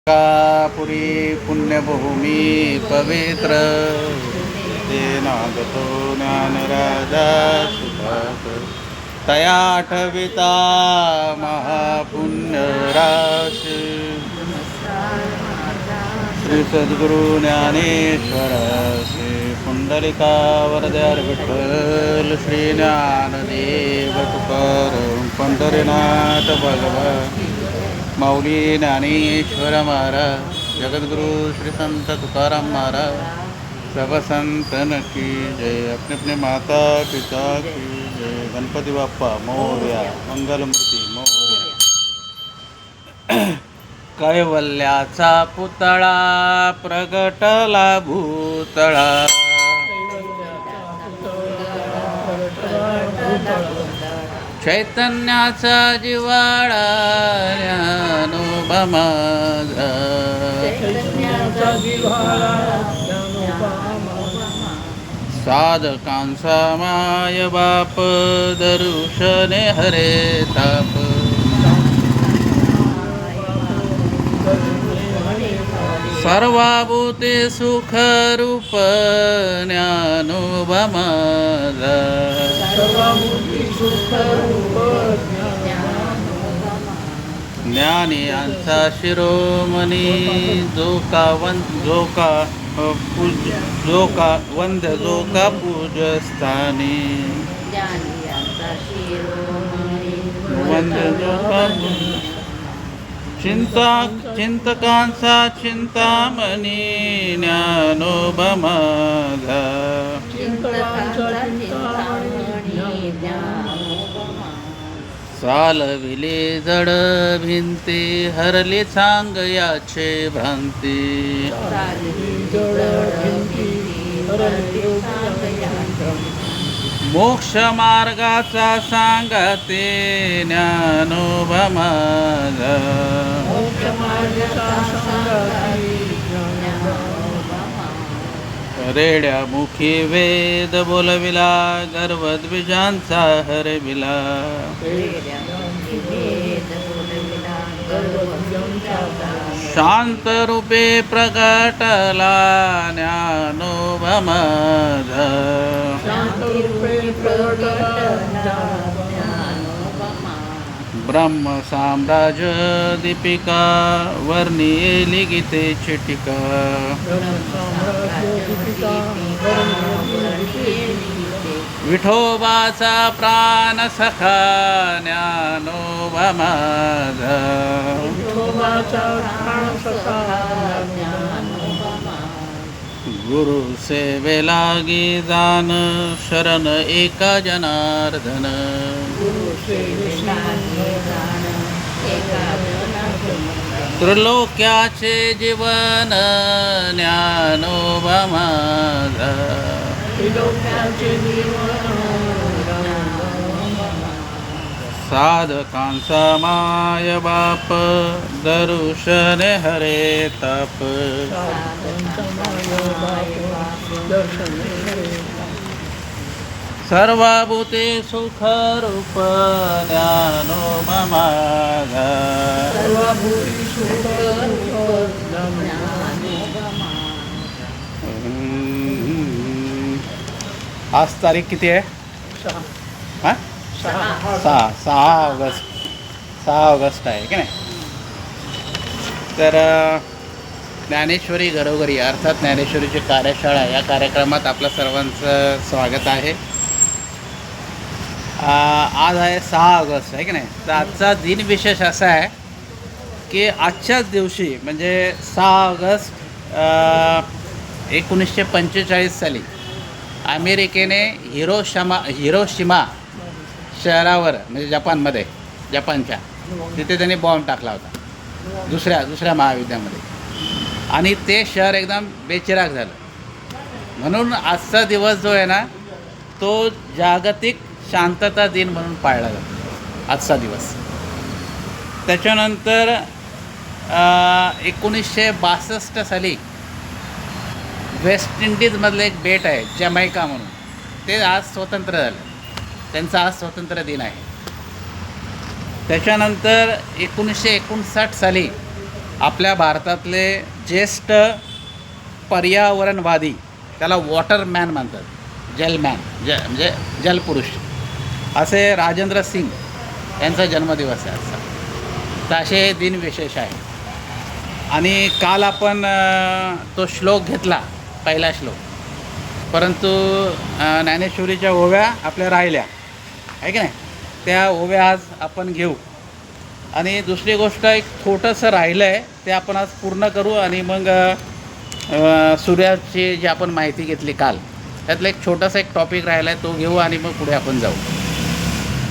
पुरी पुण्यभूमी पवित्र तेनागतो ज्ञानराजा सुखात तया आठविता महापुण्यराशी श्री सद्गुरु ज्ञानेश्वर श्री पुंडलिका वरदार विठ्ठल श्री ज्ञानदेव तुकाराम पंढरीनाथ भगवान माऊली ज्ञानेश्वर महाराज जगद्गुरु श्री संत तुकाराम महाराज सब संतन की जय। अपने अपने माता पिता की जय। गणपती बाप्पा मोरया, मंगलमूर्ती मोरया। कैवल्याचा पुतळा प्रगटला भूतळा, चैतन्याचा जिवाळा ज्ञानोबा माझा, साधकांचा माय बाप दर्शने हरे ताप, सर्वभूते सुख रूप ज्ञानोबा माझा, ज्ञानियांचा शिरोमणी जो का वंद जो का पूजस्थानी, वंद जो का चिंतकांचा चिंतामणी ज्ञानोबा माझा, चालविले जड भिंती हरली सांग याचे भ्रांती, मोक्ष मार्गाचा सांगते ज्ञानोबा माझा, रेड्या मुखी वेद बोलविला गर्वद्विजांचा हरविला, शांत रूपे प्रगटला ज्ञानोबा माझा, ब्रह्म साम्राज्य दीपिका वर्णिली गीतेची टीका, विठोबाचा प्राण सखा ज्ञानोबा माझा, गुरु सेवे लागी जान शरण एका जनार्दन, त्रिलोक्याचे जीवन ज्ञानोबा माझा, साधकांचा माय बाप दर्शने हरे ताप, सर्वभूते सुख रूप ज्ञानोबा माझा, आज तारीख किती आहे? 6 ऑगस्ट आहे की नाही. तर ज्ञानेश्वरी घरोघरी अर्थात ज्ञानेश्वरीची कार्यशाळा या कार्यक्रमात आपलं सर्वांचं स्वागत आहे. आज आहे 6 ऑगस्ट आहे की नाही. तर आजचा दिनविशेष असा आहे की आजच्याच दिवशी म्हणजे 6 ऑगस्ट 1945 साली अमेरिकेने हिरोशिमा शहरावर म्हणजे जपानच्या तिथे त्यांनी बॉम्ब टाकला होता दुसऱ्या महायुद्धामध्ये, आणि ते शहर एकदम बेचिराग झालं. म्हणून आजचा दिवस जो आहे ना तो जागतिक शांतता दिन म्हणून पाळला जातो आजचा दिवस. त्याच्यानंतर 1962 साली वेस्ट इंडिजमधलं एक बेट आहे जमैका म्हणून, ते आज स्वतंत्र झालं. त्यांचा आज स्वातंत्र्य दिन आहे. त्याच्यानंतर 1959 साली आपल्या भारतातले ज्येष्ठ पर्यावरणवादी, त्याला वॉटरमॅन म्हणतात, जलमॅन, म्हणजे जलपुरुष, असे राजेंद्र सिंग यांचा जन्मदिवस आहे आजचा. तर असे दिन विशेष आहे. आणि काल आपण तो श्लोक घेतला, पहिला श्लोक, परंतु ज्ञानेश्वरीच्या ओव्या आपल्या राहिल्या आहे की नाही, त्या ओव्या आज आपण घेऊ. आणि दुसरी गोष्ट, एक छोटंसं राहिलं आहे ते आपण आज पूर्ण करू. आणि मग सूर्याची जी आपण माहिती घेतली काल, त्यातलं एक छोटासा एक टॉपिक राहिला आहे तो घेऊ आणि मग पुढे आपण जाऊ.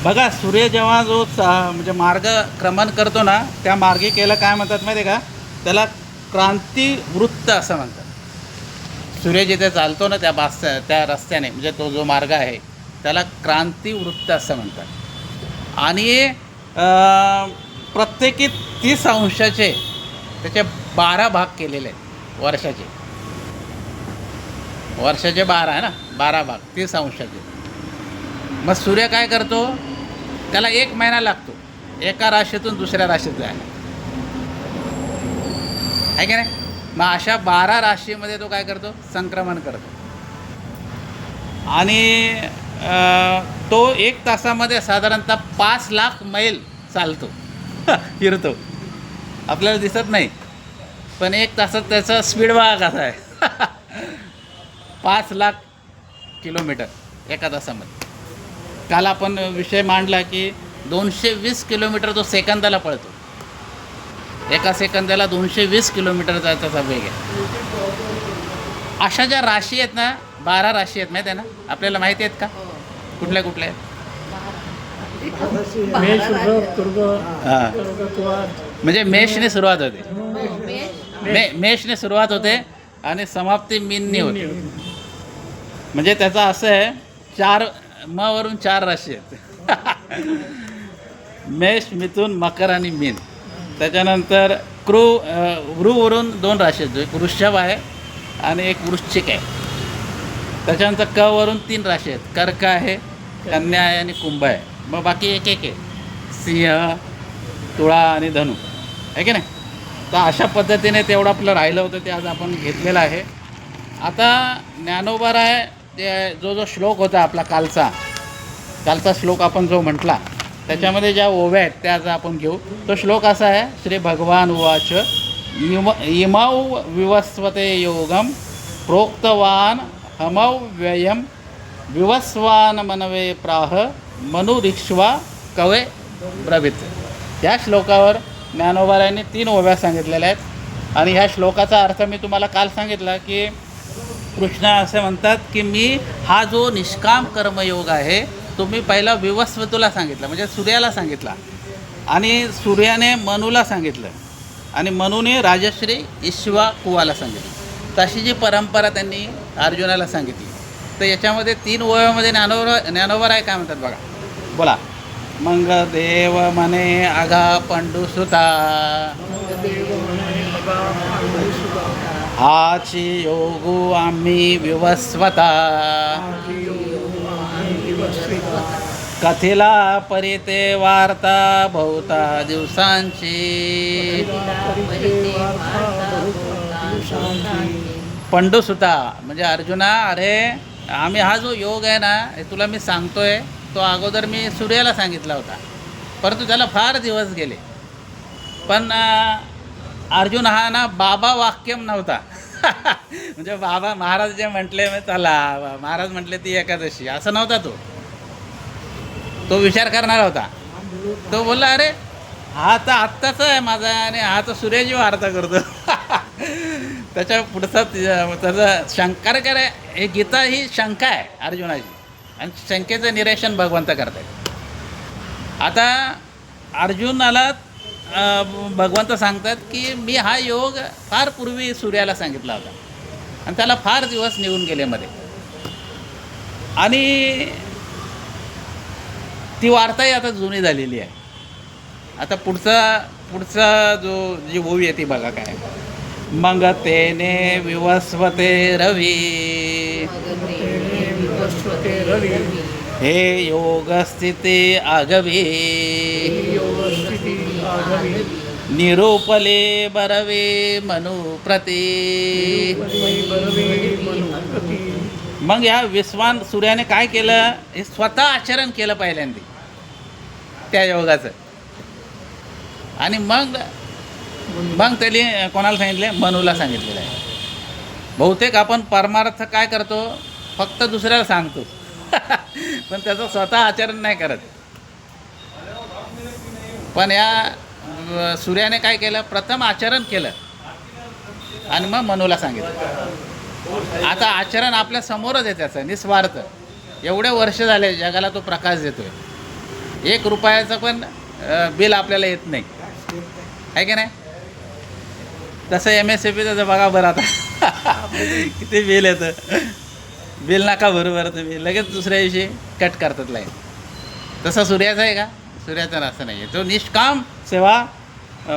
बघा, सूर्य जेव्हा जो मार्गक्रमण करतो ना, त्या मार्गिकेला काय म्हणतात माहिती आहे का, त्याला क्रांतिवृत्त असं म्हणतात. सूर्य जिथे चालतो ना त्या रस्त्याने, म्हणजे तो जो मार्ग आहे त्याला क्रांतिवृत्त असं म्हणतात. आणि प्रत्येकी 30 अंशाचे त्याचे 12 भाग केलेले आहेत वर्षाचे. वर्षाचे 12 आहे ना, 12 भाग 30 अंशाचे. मग सूर्य काय करतो, त्याला 1 महिना लागतो एका राशीतून दुसऱ्या राशीत जायला, आहे की नाही. मग अशा 12 राशीमध्ये तो काय करतो, संक्रमण करतो. आणि तो 1 तासामध्ये साधारणतः 5 लाख मैल चालतो, फिरतो. आपल्याला दिसत नाही, पण 1 तासात त्याचा स्पीड बघा कसा आहे. 5 लाख किलोमीटर एका तासामध्ये. काल आपण विषय मांडला की 220 किलोमीटर तो सेकंदाला पळतो. एका सेकंदाला 220 किलोमीटरचा त्याचा वेग आहे. अशा ज्या राशी आहेत ना, 12 राशी आहेत, माहीत आहे ना आपल्याला, माहिती आहेत का कुठल्या कुठल्या आहेत? म्हणजे मेषने सुरुवात होते, मेषने सुरुवात होते आणि समाप्ती मीनने होते. म्हणजे त्याचा असं आहे, 4 म वरून 4 राशी आहेत. मेष, मिथुन, मकर आणि मीन. त्याच्यानंतर वृवरून 2 राशी आहेत, एक वृषभ आहे आणि एक वृश्चिक आहे. त्याच्यानंतर क वरून 3 राशी आहेत, कर्क आहे, कन्या आहे आणि कुंभ आहे. मग बाकी एक आहे, सिंह, तुळा आणि धनु, आहे की नाही. तर अशा पद्धतीने तेवढं आपलं राहिलं होतं ते आज आपण घेतलेलं आहे. आता ज्ञानोबा आहे ते जो श्लोक होता आपला कालचा श्लोक आपण जो म्हटला, त्याच्यामध्ये ज्या ओव्या आहेत त्या आज आपण घेऊ. तो श्लोक असा आहे, श्री भगवान उवाच इमौ विवस्वते योगम प्रोक्तवान हमौ व्ययम विवस्वान मनवे प्राह मनुरिक्ष्वा कवे ब्रवीत. या श्लोकावर ज्ञानोबारायांनी 3 ओव्या सांगितलेल्या आहेत. आणि ह्या श्लोकाचा अर्थ मी तुम्हाला काल सांगितला की कृष्ण असे म्हणतात की मी हा जो निष्काम कर्मयोग आहे तो मी पहिला विवस्वतूला सांगितला, म्हणजे सूर्याला सांगितला, आणि सूर्याने मनूला सांगितलं, आणि मनूने राजश्री इक्ष्वाकुवाला सांगितलं. तशी जी परंपरा त्यांनी अर्जुनाला सांगितली. तर याच्यामध्ये 3 ओव्यामध्ये ज्ञानोबा काय म्हणतात बघा, बोला. मंग देव मने अगा पंडुसुता हाची योगू आम्ही विवस्वता कथिला परिते वार्ता बहुता दिवसांची. पंडुसुता म्हणजे अर्जुना, अरे आम्ही हा जो योग आहे ना, हे तुला मी सांगतोय, तो अगोदर मी सूर्याला सांगितला होता, परंतु त्याला फार दिवस गेले. पण अर्जुन हा ना बाबा वाक्यम नव्हता. म्हणजे बाबा महाराज जे म्हटले चला, महाराज म्हटले ती एकादशी, असं नव्हता तो विचार करणारा होता. तो बोलला, अरे हा तर आत्ताच आहे माझा आणि हा तर सूर्याची वार्ता करतो. त्याच्या पुढचा त्याचा शंका करे, हे गीता ही शंका आहे अर्जुनाची, आणि शंकेचं निरसन भगवंत करतात. आता अर्जुनाला भगवंत सांगतात की मी हा योग फार पूर्वी सूर्याला सांगितला होता, आणि त्याला फार दिवस निघून गेले मध्ये, आणि ती वार्ताही आता जुनी झालेली आहे. आता पुढचा जी ओवी आहे ती बघा काय. मग तेने विवस्वते रवी हे योग स्थिती आगवी निरूपले बरवे मनुप्रती. मग या विश्वान सूर्याने काय केलं, हे स्वतः आचरण केलं पहिल्यांदा त्या योगाचं. आणि मग त्याने कोणाला सांगितलं, मनूला सांगितलेलं आहे. बहुतेक आपण परमार्थ काय करतो, फक्त दुसऱ्याला सांगतो पण त्याचं स्वतः आचरण नाही करत. पण या सूर्याने काय केलं, प्रथम आचरण केलं आणि मग मनूला सांगितलं. आता आचरण आपल्या समोरच आहे त्याचं, निस्वार्थ. एवढे वर्ष झाले जगाला तो प्रकाश देतोय. 1 रुपयाचं पण बिल आपल्याला येत नाही, आहे की नाही. तसं MSCPचं बघा बरं आता किती बिल येतं. बिल नका बरोबर तुम्ही लगेच दुसऱ्या दिवशी कट करतात लाईन. तसं सूर्याचं आहे का, सूर्याचं असं नाही आहे. तो निष्काम सेवा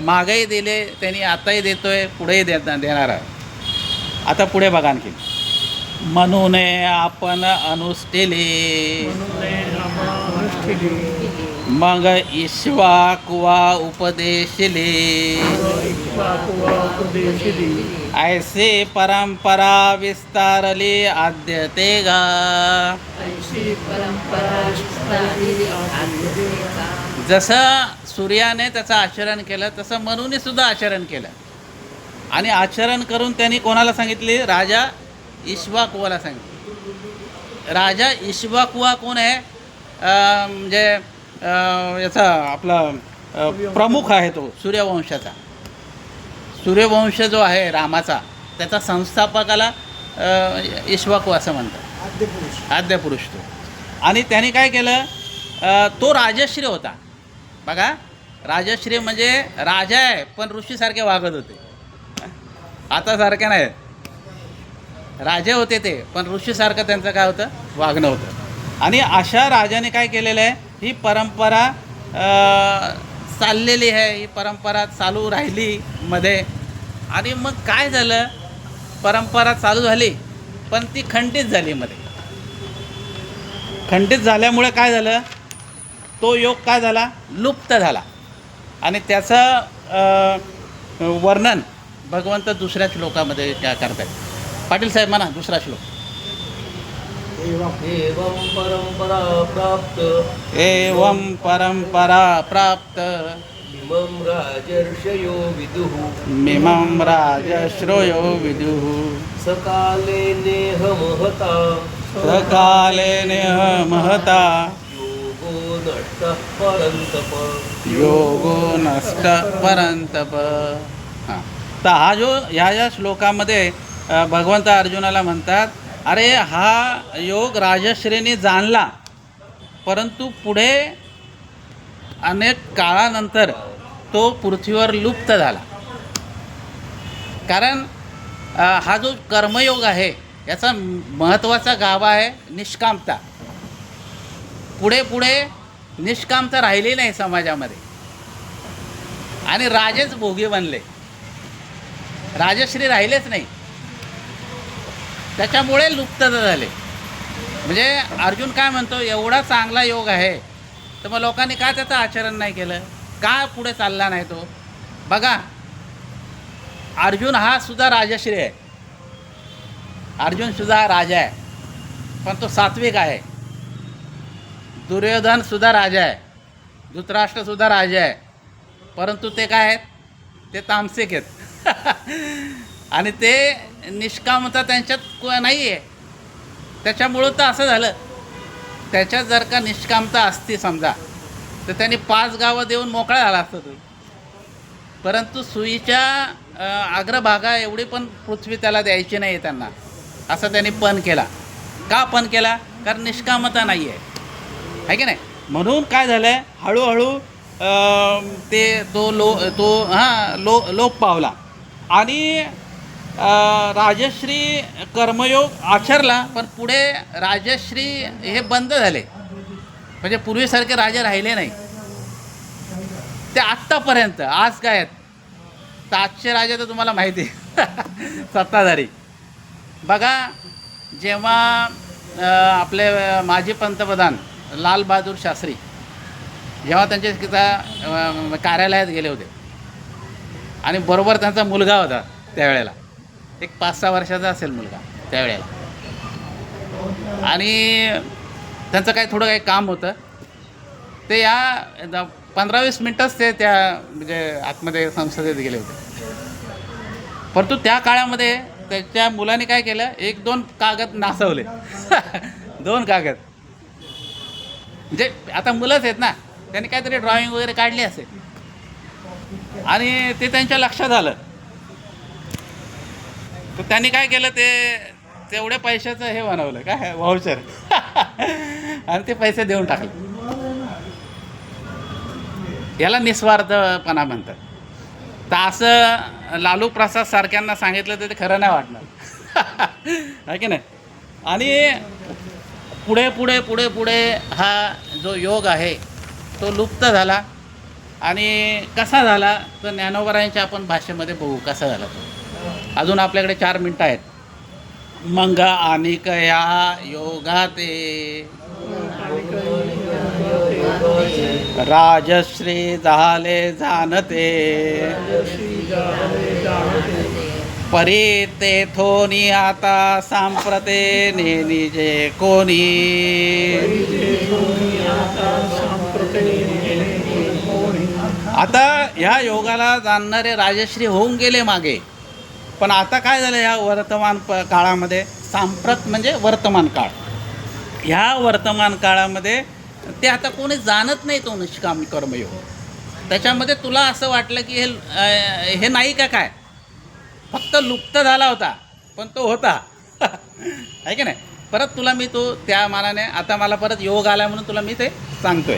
मागेही दिले त्यांनी, आताही देतोय, पुढेही देणार आहे. आता पुढे बघा आणखी. म्हणून आपण अनुष्ठिले मग ईश्वाकुवा उपदेशिले. ऐसे परंपरा विस्तारली आद्यते गा. जसं सूर्याने त्याचं आचरण केलं तसं मनूने सुद्धा आचरण केलं. आणि आचरण करून त्यांनी कोणाला सांगितले, राजा ईश्वाकुवाला सांगितले. राजा ईश्वाकुवा कोण आहे, म्हणजे याचा आपला प्रमुख आहे तो सूर्यवंशाचा. सूर्यवंश जो आहे रामाचा, त्याचा संस्थापकाला ईश्वाकू असं म्हणतात, आद्यपुरुष तो. आणि त्याने काय केलं, तो राजश्री होता. बघा, राजश्री म्हणजे राजा आहे पण ऋषीसारखे वागत होते. आता सारखे नाही, राजे होते ते पण ऋषीसारखं त्यांचं काय होतं, वागणं होतं. आणि अशा राजाने काय केलेलं आहे, ही परंपरा चाललेली आहे, ही परंपरा चालू राहिली मध्ये. आणि मग काय झालं, परंपरा चालू झाली पण ती खंडित झाली मध्ये. खंडित झाल्यामुळे काय झालं, तो योग काय झाला, लुप्त झाला. आणि त्याचं वर्णन भगवंत दुसऱ्या श्लोकामध्ये काय करतात. पाटील साहेब म्हणा दुसरा श्लोक. एवं परंपरा प्राप्त मिमं राजर्षयो विदुः सकाले नेह महता योगो नष्टः परंतप. हां, तर हा जो ह्या श्लोकामध्ये भगवंत अर्जुनाला म्हणतात, अरे हा योग राजश्रीने जाणला परंतु पुढे अनेक काळानंतर तो पृथ्वीवर लुप्त झाला. कारण हा जो कर्मयोग आहे याचा महत्त्वाचा गाभा आहे निष्कामता. पुढे पुढे निष्कामता राहिली नाही समाजामध्ये आणि राजेच भोगी बनले, राजश्री राहिलेच नाही. त्याच्यामुळे लुप्तता झाले. म्हणजे अर्जुन काय म्हणतो, एवढा चांगला योग आहे तर मग लोकांनी का त्याचं आचरण नाही केलं, का पुढे चालला नाही तो. बघा, अर्जुन हा सुद्धा राजश्री आहे, अर्जुन सुद्धा राजा आहे पण तो सात्विक आहे. दुर्योधन सुद्धा राजा आहे, धृतराष्ट्र सुद्धा राजा आहे परंतु ते काय आहेत, ते तामसिक आहेत आणि ते निष्कामता त्यांच्यात नाही आहे. त्याच्यामुळं तर असं झालं. त्याच्यात जर का निष्कामता असती समजा तर त्यांनी 5 गावं देऊन मोकळा झाला असता तो. परंतु सुईच्या अग्रभागा एवढी पण पृथ्वी त्याला द्यायची नाही त्यांना, असं त्यांनी पण केला. का पण केला, कारण निष्कामता नाही आहे की नाही. म्हणून काय झालं आहे, हळूहळू ते लोप पावला आणि राजश्री कर्मयोग आचरला पण पुढे राजश्री हे बंद झाले. म्हणजे पूर्वीसारखे राजे राहिले नाही ते आत्तापर्यंत. आज काय आहेत तर आजचे राजे तर तुम्हाला माहिती आहे सत्ताधारी. बघा, जेव्हा आपले माजी पंतप्रधान लाल बहादूर शास्त्री जेव्हा त्यांच्या कार्यालयात गेले होते आणि बरोबर त्यांचा मुलगा होता त्यावेळेला, एक 5-6 वर्षाचा असेल मुलगा त्यावेळेला. आणि त्यांचं थोडं काही काम होतं, ते या 15-20 मिनटंच ते त्या म्हणजे आतमध्ये संसदेत गेले होते. परंतु त्या काळामध्ये त्याच्या मुलाने काय केलं, 1-2 कागद नासवले. 2 कागद, म्हणजे आता मुलंच आहेत ना, त्यांनी काहीतरी ड्रॉइंग वगैरे काढली असेल आणि ते त्यांच्या लक्षात आलं. तर त्यांनी काय केलं, तेवढ्या पैशाचं हे बनवलं काय व्हाउचर आणि ते पैसे देऊन टाकले. याला निस्वार्थपणा म्हणतात. तर असं लालू प्रसाद सारख्यांना सांगितलं तर ते खरं नाही वाटणार. आहे की नाही. आणि पुढे पुढे पुढे पुढे हा जो योग आहे तो लुप्त झाला. आणि कसा झाला तर ज्ञानोबरायांच्या आपण भाषेमध्ये बघू कसा झाला तो. अजून आपल्याकडे 4 मिनटं आहेत. मंग आणिक या योगाते राजश्री झाले जाणते, परी तेथोनी आता सांप्रते नेनिजे कोणी. आता ह्या योगाला जाणणारे राजश्री होऊन गेले मागे, पण आता काय झालं ह्या वर्तमान काळामध्ये, सांप्रत म्हणजे वर्तमान काळ, ह्या वर्तमान काळामध्ये ते आता कोणी जाणत नाही तो निष्काम कर्मयोग. त्याच्यामध्ये तुला असं वाटलं की हे नाही का काय, फक्त लुप्त झाला होता पण तो होता. आहे की नाही. परत तुला मी तो त्या मानाने आता मला परत योग आला म्हणून तुला मी ते सांगतोय.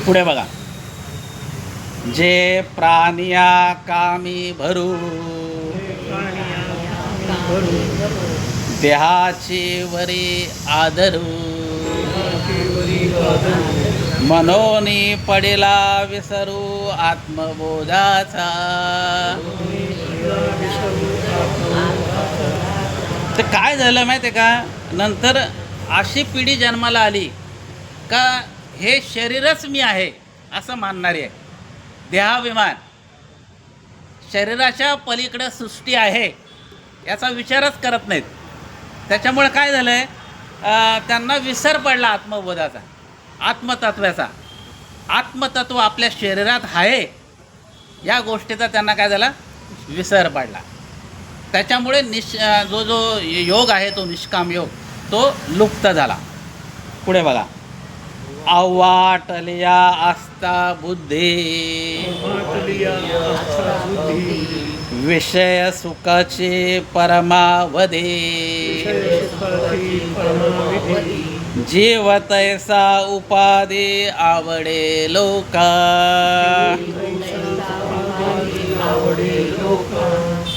पुढे बघा. जे प्राणिया कामी भरू देहाची वरी आदरू, मनोनी पडिला विसरू आत्मबोधाचा. तर काय झालं माहिती आहे का, नंतर अशी पिढी जन्माला आली का हे शरीरच मी आहे असं मानणारी आहे. देहाभिमान, शरीराच्या पलीकडे सृष्टी आहे याचा विचारच करत नाहीत. त्याच्यामुळे काय झालं आहे, त्यांना विसर पडला आत्मबोधाचा, आत्मतत्वाचा. आत्मतत्व आपल्या शरीरात आहे या गोष्टीचा त्यांना काय झाला, विसर पडला. त्याच्यामुळे जो योग आहे तो निष्काम योग तो लुप्त झाला. पुढे बघा. अवाटलिया आस्था बुद्धी विषय सुखाची परमावधी, जीव तैसा उपाधी आवडे लोका.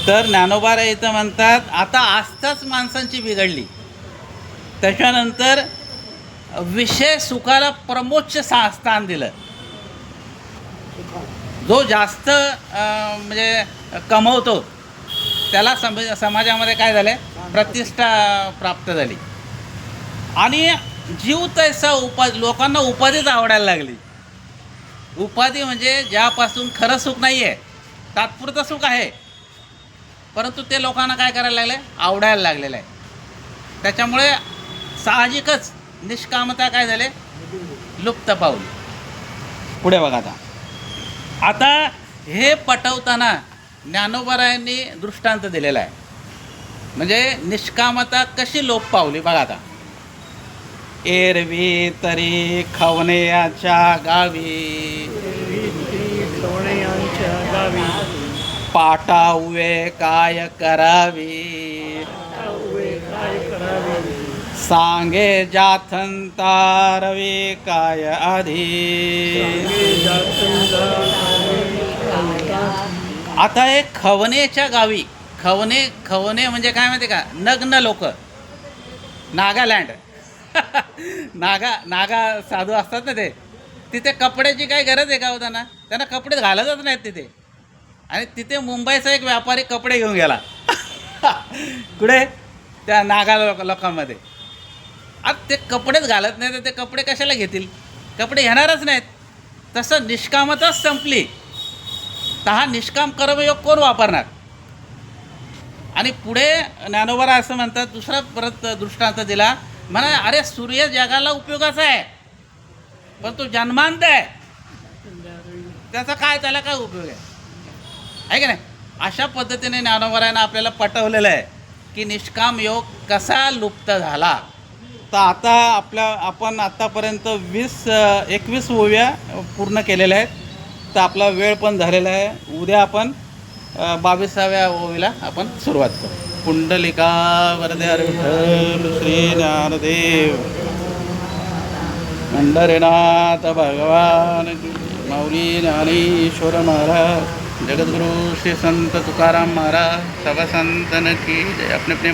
तर ज्ञानोबा इथं म्हणतात आता आस्थाच माणसांची बिघडली, त्याच्यानंतर विषय सुखाला प्रमोच्च स्थान दिलं. जो जास्त म्हणजे कमवतो त्याला समाजामध्ये काय झालं, प्रतिष्ठा प्राप्त झाली. आणि जीव तैसा लोकांना उपाधीच आवडायला लागली. उपाधी म्हणजे ज्यापासून खरं सुख नाही आहे, तात्पुरतं सुख आहे, परंतु ते लोकांना काय करायला लागलं, आवडायला लागलेलं आहे. त्याच्यामुळे साहजिकच निष्कामता काय झाले, लुप्त पावली. पुढे बघा. आता हे पटवताना ज्ञानोबरायांनी दृष्टांत दिलेला आहे. म्हणजे निष्कामता कशी लोप पावली बघा. आता एरवी तरी खवण्याच्या गावी, पाटावे काय करावी, सांगे जाथंतारवे काय आधी. आता हे खवनेच्या गावी, खवने म्हणजे काय माहिती का, नग्न लोक, नागालँड. नागा साधू असतात ना, ते तिथे कपड्याची काय गरज आहे का हो त्यांना, त्यांना कपडे घालतच नाहीत तिथे. आणि तिथे मुंबईचा एक व्यापारी कपडे घेऊन गेला कुठे, त्या नागा लोकांमध्ये. आता ते कपडेच घालत नाही तर ते कपडे कशाला घेतील, कपडे घेणारच नाहीत. तसं निष्कामताच संपली. तर हा निष्काम कर्मयोग कोण वापरणार? आणि पुढे ज्ञानोबा असं म्हणतात, दुसरा परत दृष्टांत दिला, म्हणा अरे सूर्य जगाला उपयोगाचा आहे, पण तो जन्मांत आहे, त्याचा काय, त्याला काय उपयोग आहे की नाही? अशा पद्धतीने ज्ञानोबरायानं आपल्याला पटवलेलं आहे की निष्काम योग कसा लुप्त झाला. तर आता आपण आत्तापर्यंत 21 ओव्या पूर्ण केलेल्या आहेत. तर आपला वेळ पण झालेला आहे. उद्या आपण 22व्या ओवीला आपण सुरुवात करू. पुंडलिका वरदे हरी विठ्ठल श्री ज्ञानदेव पंढरीनाथ भगवान की, माऊली ज्ञानेश्वर महाराज, जगद्गुरु श्री संत तुकाराम महाराज, सब संतन की जय. अपने अपने